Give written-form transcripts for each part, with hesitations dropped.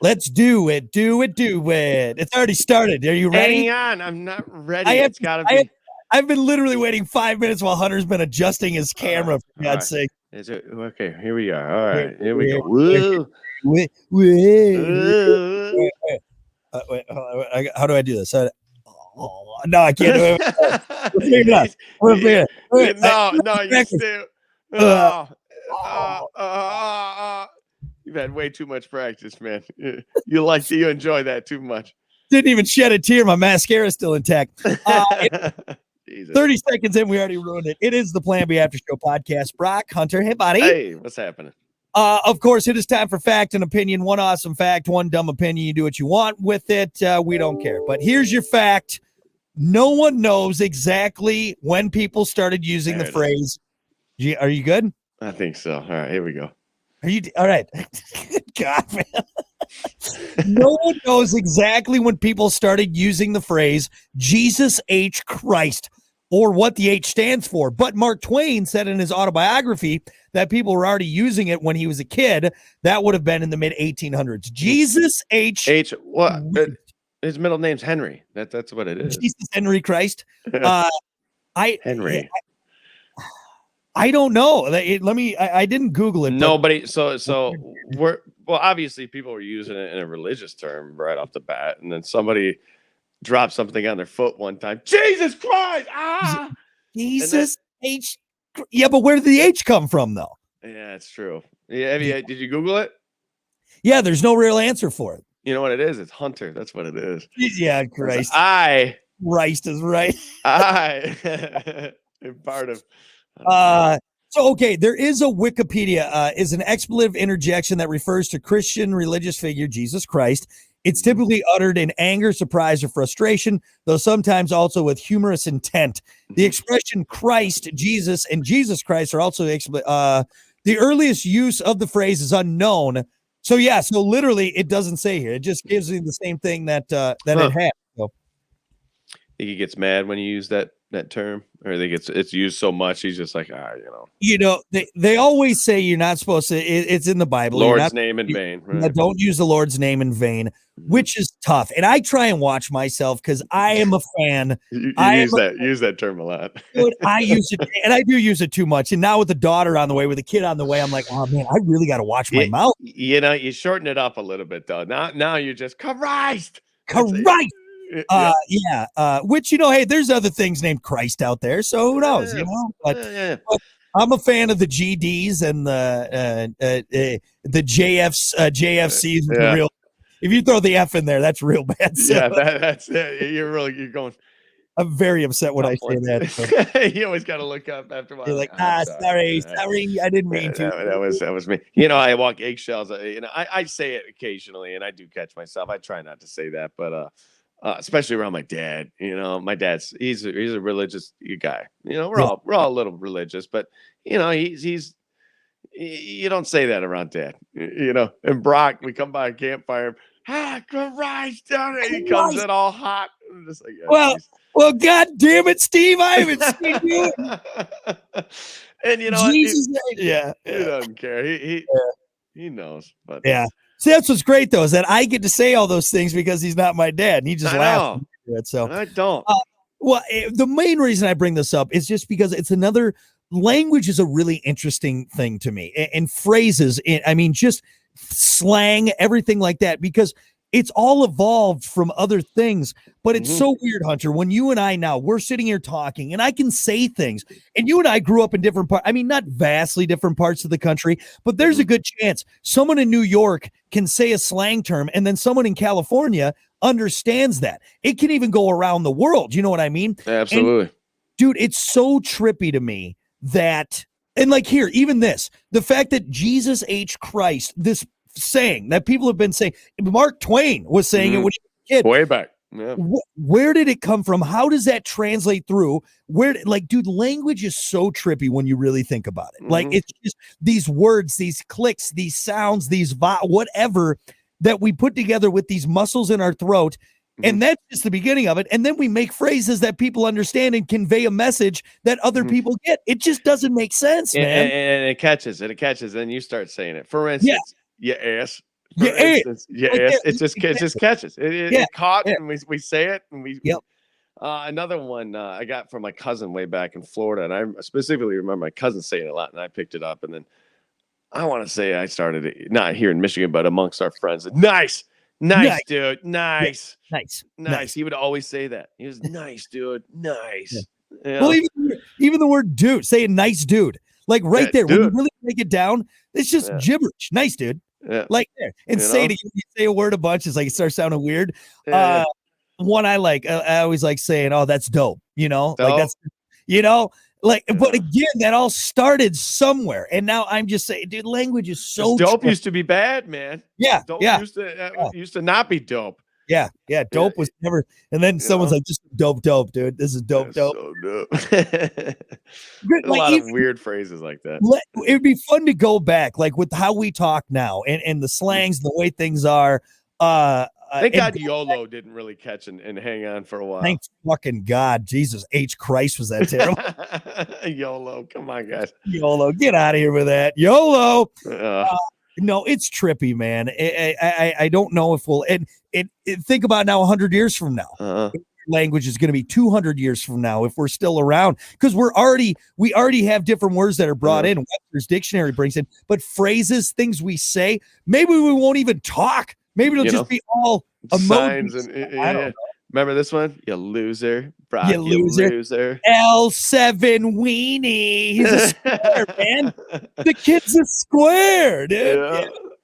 Let's do it. Do it. Do it. It's already started. Are you ready? Hang on. I'm not ready. It's got to be. I've been literally waiting 5 minutes while Hunter's been adjusting his camera, for God's sake. Is it okay? Here we are. All right, here we go. Woo. Woo. Wait, how do I do this? No, I can't do it. No, you still. You've had way too much practice, man. You enjoy that too much. Didn't even shed a tear. My mascara is still intact. 30 seconds in, we already ruined it. It is the Plan B After Show podcast. Brock, Hunter, hey, buddy. Hey, what's happening? Of course, it is time for fact and opinion. One awesome fact, one dumb opinion. You do what you want with it. We don't care. But here's your fact. No one knows exactly when people started using the phrase. Are you good? I think so. All right, here we go. Are you all right? God, man. No one knows exactly when people started using the phrase Jesus H. Christ or what the H stands for. But Mark Twain said in his autobiography that people were already using it when he was a kid. That would have been in the mid 1800s. Jesus H. What? His middle name's Henry. That's what it is. Jesus Henry Christ. Henry. I don't know. Let me. I didn't Google it. Nobody. So obviously people were using it in a religious term right off the bat, and then somebody dropped something on their foot one time. Jesus Christ! Jesus H. Yeah, but where did the H come from, though? Yeah, it's true. Yeah, did you Google it? Yeah, there's no real answer for it. You know what it is? It's Hunter. That's what it is. Yeah, Christ. Christ is right. I'm part of. So, okay, there is a Wikipedia, is an expletive interjection that refers to Christian religious figure, Jesus Christ. It's typically uttered in anger, surprise, or frustration, though sometimes also with humorous intent. The expression Christ, Jesus, and Jesus Christ are also the earliest use of the phrase is unknown. So, yeah, so literally it doesn't say here. It just gives you the same thing that it had. So. Think he gets mad when you use that term, or I think it's used so much he's just like, they always say you're not supposed to. It's in the Bible. Lord's name in vain. Right? Don't use the Lord's name in vain, which is tough. And I try and watch myself because I am a fan. You use that term a lot. Dude, I use it, and I do use it too much. And now with the daughter on the way, with the kid on the way, I'm like, oh man, I really got to watch my mouth. You shorten it up a little bit though. Now you just Christ. Which, hey, there's other things named Christ out there, so who knows, but I'm a fan of the GDs and the JFCs. Real, if you throw the F in there, that's real bad. So. Yeah, that's it. You're going. I'm very upset when I say that. So. You always got to look up after a while. You're like, sorry, I didn't mean to. That was me. I walk eggshells. I say it occasionally, and I do catch myself. I try not to say that, but especially around my dad. My dad's he's a religious guy. We're all a little religious, but he's you don't say that around dad. And Brock, we come by a campfire. Christ, down there, he comes in all hot. I'm just like, well, God damn it, Steve, I haven't seen you. And Jesus, he doesn't care. He knows, but yeah. See, that's what's great though, is that I get to say all those things because he's not my dad, and he just laughs. So I don't. The main reason I bring this up is just because it's another language is a really interesting thing to me, and phrases. Just slang, everything like that, because it's all evolved from other things. But it's so weird, Hunter, when you and I now we're sitting here talking and I can say things, and you and I grew up in different parts. Not vastly different parts of the country, but there's a good chance someone in New York can say a slang term and then someone in California understands that. It can even go around the world. You know what I mean? Absolutely. And, dude, it's so trippy to me that, and like here, even this, the fact that Jesus H. Christ, this saying that people have been saying, Mark Twain was saying it when he was a kid. Way back. Yeah. Where did it come from? How does that translate through? Dude, language is so trippy when you really think about it. Like, it's just these words, these clicks, these sounds, these whatever that we put together with these muscles in our throat. And that's just the beginning of it. And then we make phrases that people understand and convey a message that other people get. It just doesn't make sense, man. And it catches. Then you start saying it. For instance, your ass. For Yeah, hey, instance, yeah, like yes, that. it just catches. Yeah, It caught, yeah. and we say it, and we. Yep. Another one I got from my cousin way back in Florida, and I specifically remember my cousin saying it a lot, and I picked it up, and then I want to say I started it not here in Michigan, but amongst our friends. Nice, Nice. nice, dude, Yeah. nice, Nice. nice. He would always say that. He was nice, dude, Yeah. nice. Well, Yeah, even the word dude, say a nice dude, like right yeah, there, when you dude. really break it down, it's just Yeah, gibberish. Nice dude. yeah. Like there. And You say it know, again, you say a word a bunch, it's like it starts sounding weird. yeah, yeah. One I like, I always like saying, oh, that's dope. Like So, that's, you know, like, but yeah. again, that all started somewhere. And now I'm just saying, dude, language is 'Cause so dope tricky. used to be bad, man. Yeah, Dope yeah, used to not be dope. yeah. Yeah, Dope was never, and then you someone's know, like, just dope, dude. This is dope, that's dope. so dope. Good, A like lot of even weird phrases like that. it would be fun to go back, like with how we talk now and the slangs, the way things are. Thank And God YOLO didn't really catch and hang on for a while. thank fucking God, Jesus H Christ, was that terrible? YOLO, come on, guys. YOLO, get out of here with that. YOLO. Uh, No, it's trippy, man. I don't know if we'll and think about now 100 years from now. uh, Language is going to be 200 years from now if we're still around, because we already have different words that are brought in. Webster's dictionary brings in, but phrases, things we say, maybe we won't even talk. Maybe it'll just be all signs emojis. and I don't know. remember this one? You loser, Brock, You loser. loser. L7 weenie. He's a square, man. The kid's a square, dude.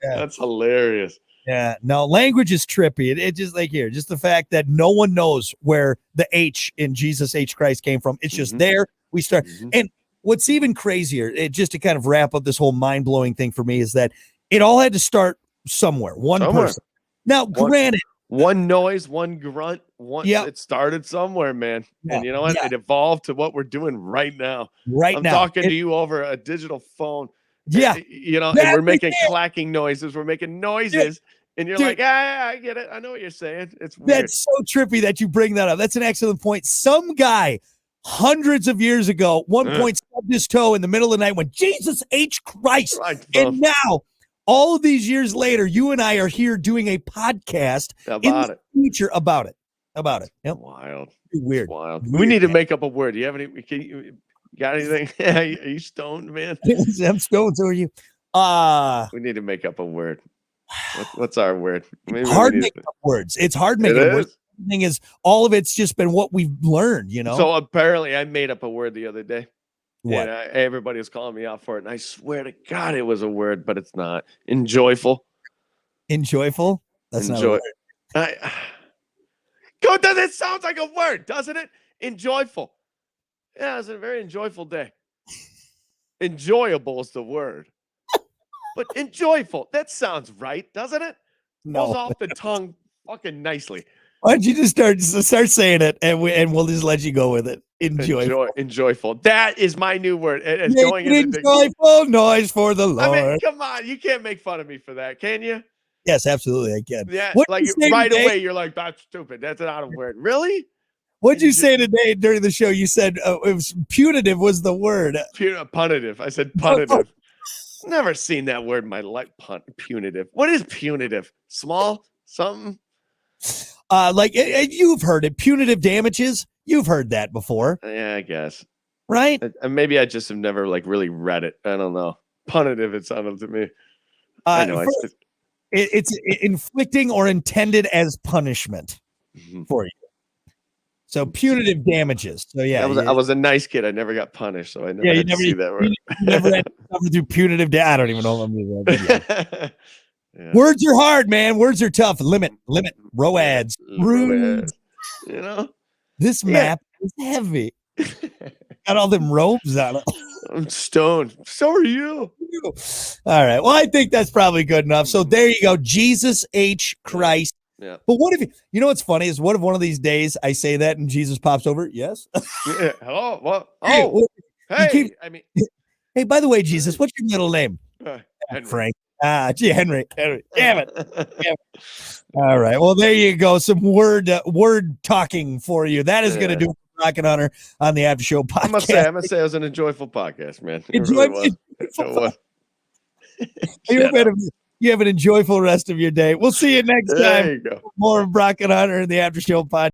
Yeah, that's hilarious. Yeah, no, language is trippy. It just like here, just the fact that no one knows where the H in Jesus H Christ came from. It's just there. We start. And what's even crazier, just to kind of wrap up this whole mind blowing thing for me, is that it all had to start somewhere. One person. Now, granted, one noise, one grunt, Yep. it started somewhere, man. Yeah, And you know what? yeah. It evolved to what we're doing right now. right I'm now. talking to you over a digital phone. Yeah. You know, and That's we're making it. clacking noises. We're making noises. And you're Dude. like, I get it. I know what you're saying. It's weird. That's so trippy that you bring that up. That's an excellent point. Some guy hundreds of years ago, one point stubbed his toe in the middle of the night, went, Jesus H Christ. Right, bro. And now, all of these years later, you and I are here doing a podcast About it. future about it. Yep. Wild. Weird. Wild. Weird, We need to man. make up a word. Do you have any? You got anything? Are you stoned, man? I'm stoned, so are you. We need to make up a word. What's our word? Maybe we Hard need making to- up words. It's hard It making up words. is. The thing is, all of it's just been what we've learned, So apparently, I made up a word the other day. What? And everybody was calling me out for it, and I swear to God, it was a word, but it's not. Enjoyful. Enjoyful? That's not a Enjoy. word. Go. Does it sound like a word? Doesn't it? Enjoyful. Yeah, it was a very enjoyable day. Enjoyable is the word, but enjoyful. That sounds right, doesn't it? Goes No. off the tongue fucking nicely. Why don't you just start saying it, and we'll just let you go with it. Enjoyful. Enjoyful. That is my new word. It's Make going an in the enjoyable noise for the Lord. I mean, come on, you can't make fun of me for that, can you? Yes, absolutely, I can. Yeah, What'd like you say right today? away, you're like, that's stupid. That's not a word. Really? What'd you say today during the show? You said it was punitive was the word. Punitive. I said punitive. Never seen that word in my life. Punitive. What is punitive? Small? Something? You've heard it. Punitive damages. You've heard that before, Yeah, I guess. right? Maybe I just have never like really read it. I don't know. Punitive, it sounded to me. I know. It's inflicting or intended as punishment for you. So punitive damages. So yeah, I was a nice kid. I never got punished, so I never had to see that word. You never had to suffer through punitive. I don't even know what I'm doing. Yeah. Words are hard, man. Words are tough. Limit, roads. Roads. You know, this map is heavy. Got all them robes on it. I'm stoned. So are you. All right. Well, I think that's probably good enough. So there you go. Jesus H Christ. Yeah. But what if you know what's funny is what if one of these days I say that and Jesus pops over? Yes. Yeah. Hello. What? Hey, Oh. Hey. Hey, by the way, Jesus, what's your middle name? Henry. Frank. Gee, Henry. Damn it. All right. Well, there you go. Some word talking for you. That is going to do it for Rock and Hunter on the After Show podcast. I must say it was an enjoyable podcast, man. It really was. It was. You're a bit of You have an enjoyable rest of your day. We'll see you next time. There you go. More of Brock and Hunter in the After Show podcast.